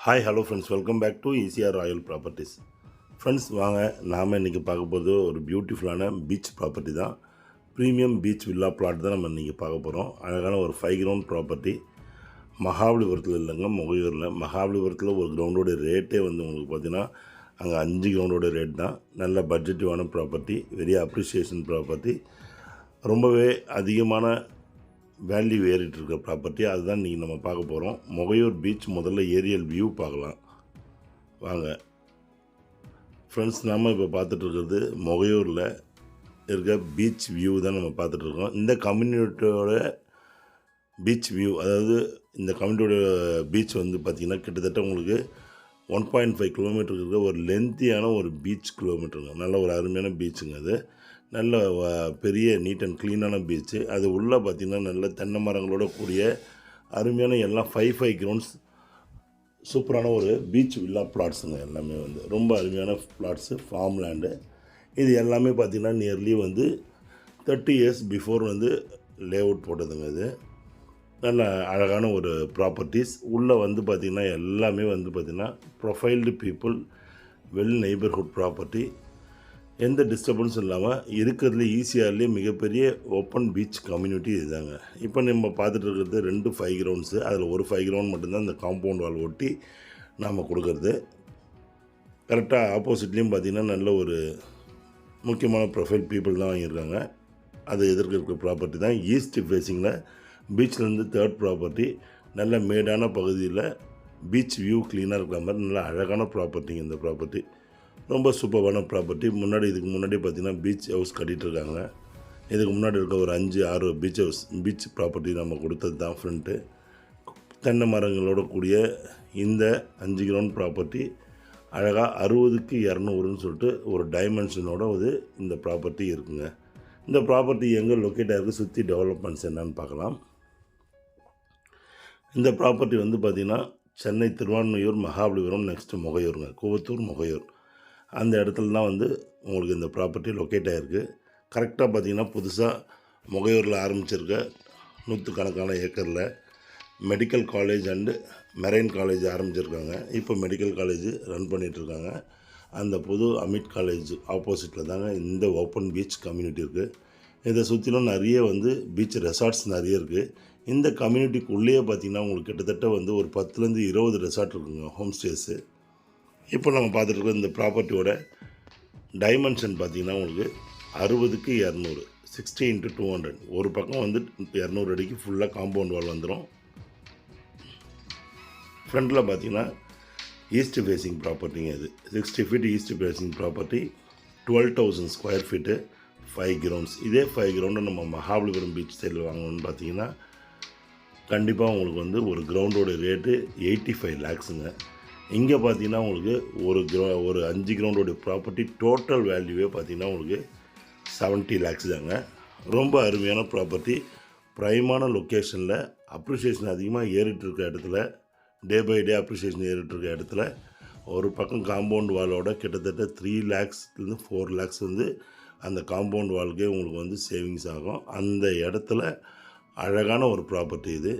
Hi hello friends, welcome back to ECR royal properties. Friends வாங்க, நாம் இன்றைக்கி பார்க்க போகிறது ஒரு பியூட்டிஃபுல்லான பீச் ப்ராப்பர்ட்டி தான். ப்ரீமியம் பீச் வில்லா பிளாட் தான் நம்ம இன்றைக்கி பார்க்க போகிறோம். அழகான ஒரு 5 கிரவுண்ட் ப்ராப்பர்ட்டி. மகாபலிபுரத்தில் இல்லைங்க, முகையூரில். மகாபலிபுரத்தில் ஒரு கிரவுண்டோட ரேட்டே வந்து உங்களுக்கு பார்த்திங்கன்னா அங்கே 5 கிரவுண்டோட ரேட் தான். நல்ல பட்ஜெட்டிவான ப்ராப்பர்ட்டி, வெரி அப்ரிஷியேஷன் ப்ராப்பர்ட்டி, ரொம்பவே அதிகமான வேல்யூ ஏறிட்டுருக்க ப்ராப்பர்ட்டி. அதுதான் இன்றைக்கி நம்ம பார்க்க போகிறோம். முகையூர் பீச் முதல்ல ஏரியல் வியூ பார்க்கலாம் வாங்க ஃப்ரெண்ட்ஸ். நாம் இப்போ பார்த்துட்ருக்கிறது முகையூரில் இருக்க பீச் வியூ தான் நம்ம பார்த்துட்ருக்கோம். இந்த கம்யூனிட்டியோட பீச் வியூ, அதாவது இந்த கம்யூனிட்டியோட பீச் வந்து பார்த்திங்கன்னா கிட்டத்தட்ட உங்களுக்கு 1.5 கிலோமீட்டர் இருக்க ஒரு லென்த்தியான ஒரு பீச் கிலோமீட்டருங்க. நல்ல ஒரு அருமையான பீச்சுங்க. அது நல்ல பெரிய நீட் அண்ட் க்ளீனான பீச்சு. அது உள்ளே பார்த்திங்கன்னா நல்ல தென்னை மரங்களோட கூடிய அருமையான எல்லாம் 5 கிரவுண்ட்ஸ் சூப்பரான ஒரு பீச் வில்லா பிளாட்ஸுங்க. எல்லாமே வந்து ரொம்ப அருமையான பிளாட்ஸு, ஃபார்ம் லேண்டு. இது எல்லாமே பார்த்திங்கன்னா நியர்லி வந்து 30 இயர்ஸ் பிஃபோர் வந்து லே அவுட் போட்டதுங்க. இது நல்ல அழகான ஒரு ப்ராப்பர்ட்டிஸ். உள்ளே வந்து பார்த்திங்கன்னா எல்லாமே வந்து பார்த்திங்கன்னா profiled people, well neighbourhood property. எந்த டிஸ்டர்பன்ஸும் இல்லாமல் இருக்கிறதுல ஈஸியாகலே மிகப்பெரிய ஓப்பன் பீச் கம்யூனிட்டி இதுதாங்க. இப்போ நம்ம பார்த்துட்டு இருக்கிறது 2 5 கிரவுண்ட்ஸு. அதில் ஒரு 5 கிரவுண்ட் மட்டும்தான் இந்த காம்பவுண்ட் வால் ஒட்டி நாம் கொடுக்குறது. கரெக்டாக ஆப்போசிட்லேயும் பார்த்திங்கன்னா நல்ல ஒரு முக்கியமான ப்ரொஃபைல் பீப்புள் தான் வாங்கியிருக்காங்க. அது எதிர்க்க இருக்கிற ப்ராப்பர்ட்டி தான். ஈஸ்ட் ஃபேஸிங்கில் பீச்லேருந்து 3rd ப்ராப்பர்ட்டி. நல்ல மேடான பகுதியில் பீச் வியூ க்ளீனாக இருக்கிற மாதிரி நல்ல அழகான ப்ராப்பர்ட்டிங்க இந்த ப்ராப்பர்ட்டி. ரொம்ப சூப்பரான ப்ராப்பர்ட்டி. இதுக்கு முன்னாடி பார்த்திங்கன்னா பீச் ஹவுஸ் கட்டிகிட்ருக்காங்க. இதுக்கு முன்னாடி இருக்க ஒரு 5-6 பீச் ப்ராப்பர்ட்டி நம்ம கொடுத்தது தான் ஃப்ரண்ட்டு. தென்னை மரங்களோட கூடிய இந்த 5 கிரவுண்ட் ப்ராப்பர்ட்டி அழகாக 60க்கு 200ன்னு சொல்லிட்டு ஒரு டைமென்ஷனோட இந்த ப்ராப்பர்ட்டி இருக்குங்க. இந்த ப்ராப்பர்ட்டி எங்கே லொக்கேட் ஆகிருக்கு, சுற்றி டெவலப்மெண்ட்ஸ் என்னன்னு பார்க்கலாம். இந்த ப்ராப்பர்ட்டி வந்து பார்த்திங்கன்னா சென்னை திருவான்மையூர் மகாபலிபுரம் நெக்ஸ்ட்டு முகையூருங்க, கூவத்தூர் முகையூர். அந்த இடத்துல தான் வந்து உங்களுக்கு இந்த ப்ராப்பர்ட்டி லொக்கேட் ஆகிருக்கு. கரெக்டாக பார்த்திங்கன்னா புதுசாக முகையூரில் ஆரம்பிச்சிருக்க 100கணக்கான ஏக்கரில் medical college and marine college ஆரம்பிச்சிருக்காங்க. இப்போ மெடிக்கல் காலேஜ் ரன் பண்ணிகிட்ருக்காங்க. அந்த புது அமிட் காலேஜ் ஆப்போசிட்டில் தாங்க இந்த ஓப்பன் பீச் கம்யூனிட்டி இருக்குது. இதை சுற்றிலும் நிறைய வந்து பீச் ரெசார்ட்ஸ் நிறைய இருக்குது. இந்த கம்யூனிட்டிக்குள்ளேயே பார்த்திங்கன்னா உங்களுக்கு கிட்டத்தட்ட வந்து ஒரு 10லேருந்து 20 ரெசார்ட் இருக்குங்க, ஹோம் ஸ்டேஸு. இப்போ நம்ம பார்த்துட்டு இந்த ப்ராப்பர்ட்டியோட டைமென்ஷன் பார்த்திங்கன்னா உங்களுக்கு 60க்கு 200, 60 × 200. ஒரு பக்கம் வந்து 200 அடிக்கு ஃபுல்லாக காம்பவுண்ட் வால் வந்துடும். ஃப்ரண்ட்டில் பார்த்திங்கன்னா ஈஸ்ட் ஃபேஸிங் ப்ராப்பர்ட்டிங்க. இது 60 feet east facing property, 12,000 square feet, 5 grounds. இதே 5 கிரவுண்டு நம்ம மகாபலிபுரம் பீச் சைடில் வாங்கணும்னு பார்த்திங்கன்னா கண்டிப்பாக உங்களுக்கு வந்து ஒரு கிரவுண்டோட ரேட்டு 85 லேக்ஸுங்க. இங்கே பார்த்தீங்கன்னா உங்களுக்கு ஒரு 5 கிரவுண்டோடைய ப்ராப்பர்ட்டி டோட்டல் வேல்யூவே பார்த்திங்கன்னா உங்களுக்கு 70 லேக்ஸ் தாங்க. ரொம்ப அருமையான ப்ராப்பர்ட்டி, ப்ரைமான லொக்கேஷனில், அப்ரிஷியேஷன் அதிகமாக ஏறிட்டுருக்க இடத்துல, டே பை டே அப்ரிஷியேஷன் ஏறிட்டுருக்க இடத்துல, ஒரு பக்கம் காம்பவுண்ட் வாலோட கிட்டத்தட்ட 3 லேக்ஸ்லேருந்து 4 லேக்ஸ் வந்து அந்த காம்பவுண்ட் வாலுக்கே உங்களுக்கு வந்து சேவிங்ஸ் ஆகும். அந்த இடத்துல அழகான ஒரு ப்ராப்பர்ட்டி இது.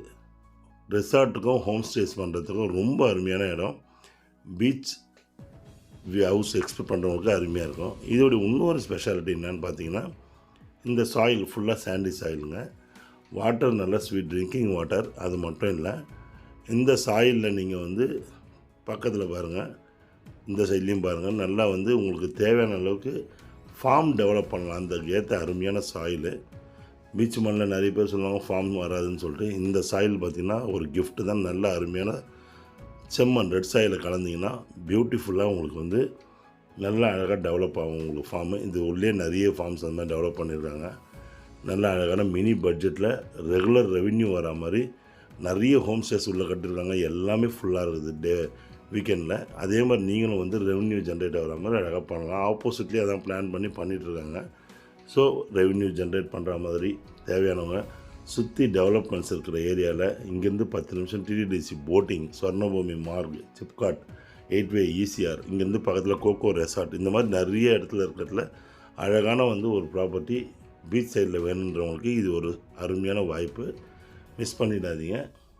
ரெசார்ட்டுக்கும் ஹோம் ஸ்டேஸ் பண்ணுறதுக்கும் ரொம்ப அருமையான இடம். பீச் ஹவுஸ் எக்ஸ்பெக்ட் பண்ணுறவங்களுக்கு அருமையாக இருக்கும். இதோடைய இன்னொரு ஸ்பெஷாலிட்டி என்னென்னு பார்த்தீங்கன்னா, இந்த சாயில் ஃபுல்லாக சாண்டி சாயிலுங்க. வாட்டர் நல்ல ஸ்வீட் ட்ரிங்கிங் வாட்டர். அது மட்டும் இல்லை, இந்த சாயிலில் நீங்கள் வந்து பக்கத்தில் பாருங்கள், இந்த சைட்லேயும் பாருங்கள், நல்லா வந்து உங்களுக்கு தேவையான அளவுக்கு ஃபார்ம் டெவலப் பண்ணலாம். அந்த ஏற்ற அருமையான சாயிலு. பீச் மண்ணில் நிறைய பேர் சொல்லுவாங்க ஃபார்ம் வராதுன்னு சொல்லிட்டு. இந்த சாயில் பார்த்திங்கன்னா ஒரு கிஃப்ட்டு தான். நல்ல அருமையான செம்மண் ரெட் சாயிலை கலந்திங்கன்னா பியூட்டிஃபுல்லாக உங்களுக்கு வந்து நல்லா அழகாக டெவலப் ஆகும் உங்களுக்கு ஃபார்மு. இது உள்ளே நிறைய ஃபார்ம்ஸ் அந்த மாதிரி டெவலப் பண்ணியிருக்காங்க. நல்ல அழகான மினி பட்ஜெட்டில் ரெகுலர் ரெவின்யூ வர மாதிரி நிறைய ஹோம் ஸ்டேஸ் உள்ளே கட்டியிருக்காங்க. எல்லாமே ஃபுல்லாக இருக்குது வீக்கெண்டில். அதே மாதிரி நீங்களும் வந்து ரெவன்யூ ஜென்ரேட் ஆகிற மாதிரி அழகாக பண்ணலாம். ஆப்போசிட்லேயே அதான் பிளான் பண்ணி பண்ணிகிட்ருக்காங்க. ஸோ ரெவன்யூ ஜென்ரேட் பண்ணுற மாதிரி தேவையானவங்க சுற்றி டெவலப்மெண்ட்ஸ் இருக்கிற ஏரியாவில் இங்கேருந்து 10 நிமிஷம் TTDC boating, Swarnabhoomi mark, SIPCOT, 8வே ஈசிஆர், இங்கேருந்து பக்கத்தில் கோகோ ரெசார்ட், இந்த மாதிரி நிறைய இடத்துல இருக்கிறதுல அழகான வந்து ஒரு ப்ராப்பர்ட்டி பீச் சைடில் வேணுன்றவங்களுக்கு இது ஒரு அருமையான வாய்ப்பு. மிஸ் பண்ணிடாதீங்க.